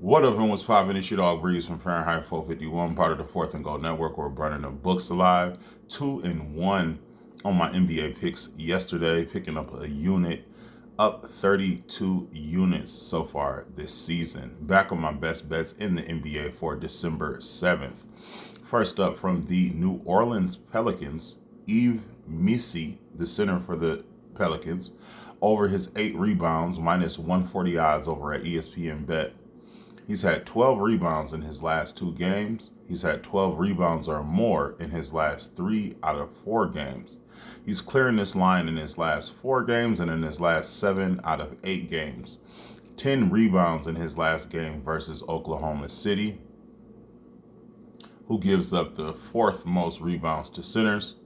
What up, and what's poppin'? It's your dog Breeze from Fahrenheit 451, part of the Fourth and Gold Network. We're burning the books alive. 2-1 on my NBA picks yesterday, picking up a unit, up 32 units so far this season. Back on my best bets in the NBA for December 7th. First up from the New Orleans Pelicans, Yves Missi, the center for the Pelicans, over his 8 rebounds, minus 140 odds over at ESPN Bet. He's had 12 rebounds in his last 2 games. He's had 12 rebounds or more in his last 3 out of 4 games. He's clearing this line in his last 4 games and in his last 7 out of 8 games. 10 rebounds in his last game versus Oklahoma City, who gives up the 4th most rebounds to centers.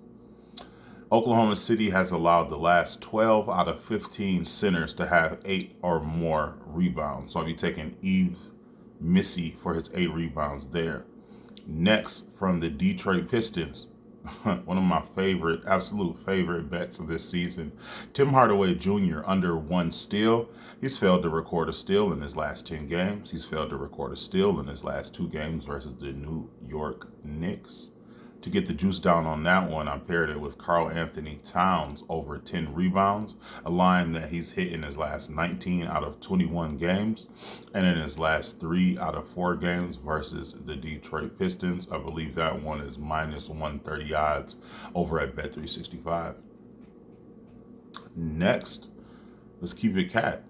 Oklahoma City has allowed the last 12 out of 15 centers to have 8 or more rebounds. So I'll be taking Yves Missi for his 8 rebounds there. Next, from the Detroit Pistons, one of my absolute favorite bets of this season, Tim Hardaway Jr. under 1 steal. He's failed to record a steal in his last 10 games. He's failed to record a steal in his last 2 games versus the New York Knicks. To get the juice down on that one, I paired it with Karl-Anthony Towns over 10 rebounds, a line that he's hit in his last 19 out of 21 games, and in his last 3 out of 4 games versus the Detroit Pistons. I believe that one is minus 130 odds over at Bet365. Next, let's keep it cat.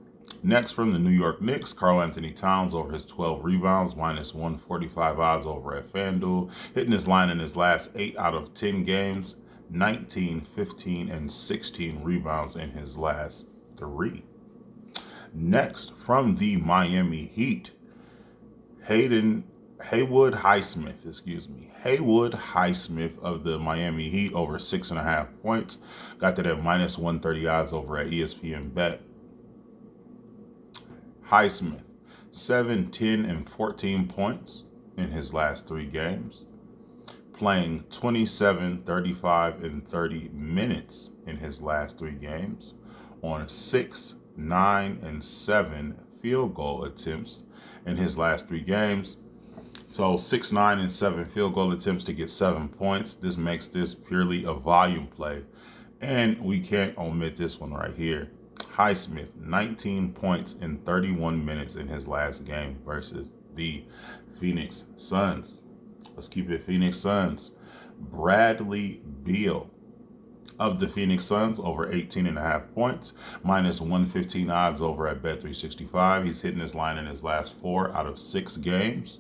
Next, from the New York Knicks, Karl-Anthony Towns over his 12 rebounds, minus 145 odds over at FanDuel, hitting his line in his last 8 out of 10 games, 19, 15, and 16 rebounds in his last 3. Next, from the Miami Heat, Haywood Highsmith of the Miami Heat over 6.5 points. Got that at minus 130 odds over at ESPN Bet. Highsmith, 7, 10, and 14 points in his last 3 games, playing 27, 35, and 30 minutes in his last 3 games, on 6, 9, and 7 field goal attempts in his last 3 games. So 6, 9, and 7 field goal attempts to get 7 points. This makes this purely a volume play. And we can't omit this one right here. Highsmith, 19 points in 31 minutes in his last game versus the Phoenix Suns. Let's keep it Phoenix Suns. Bradley Beal of the Phoenix Suns over 18.5 points, minus 115 odds over at Bet365. He's hitting his line in his last 4 out of 6 games,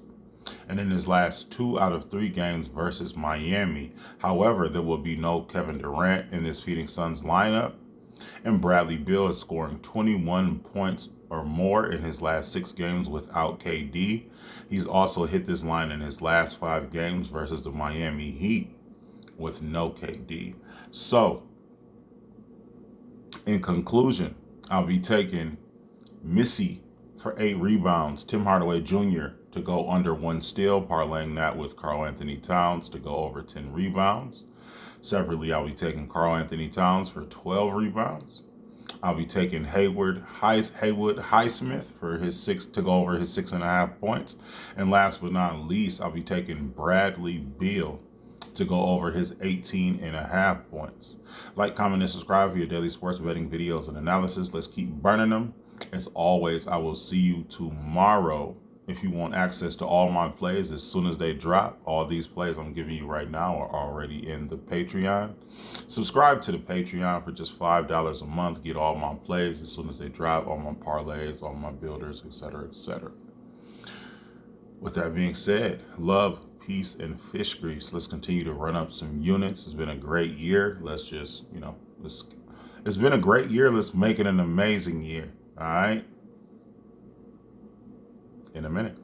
and in his last 2 out of 3 games versus Miami. However, there will be no Kevin Durant in this Phoenix Suns lineup, and Bradley Beal is scoring 21 points or more in his last 6 games without KD. He's also hit this line in his last 5 games versus the Miami Heat with no KD. So, in conclusion, I'll be taking Missi for 8 rebounds, Tim Hardaway Jr. to go under 1 steal, parlaying that with Karl-Anthony Towns to go over 10 rebounds. Separately, I'll be taking Karl-Anthony Towns for 12 rebounds. I'll be taking Haywood Highsmith for his 6 to go over his 6.5 points. And last but not least, I'll be taking Bradley Beal to go over his 18.5 points. Like, comment, and subscribe for your daily sports betting videos and analysis. Let's keep burning them. As always, I will see you tomorrow. If you want access to all my plays as soon as they drop, all these plays I'm giving you right now are already in the Patreon. Subscribe to the Patreon for just $5 a month. Get all my plays as soon as they drop, all my parlays, all my builders, etc., etc. With that being said, love, peace, and fish grease. Let's continue to run up some units. It's been a great year. Let's just, it's been a great year. Let's make it an amazing year. All right? In a minute.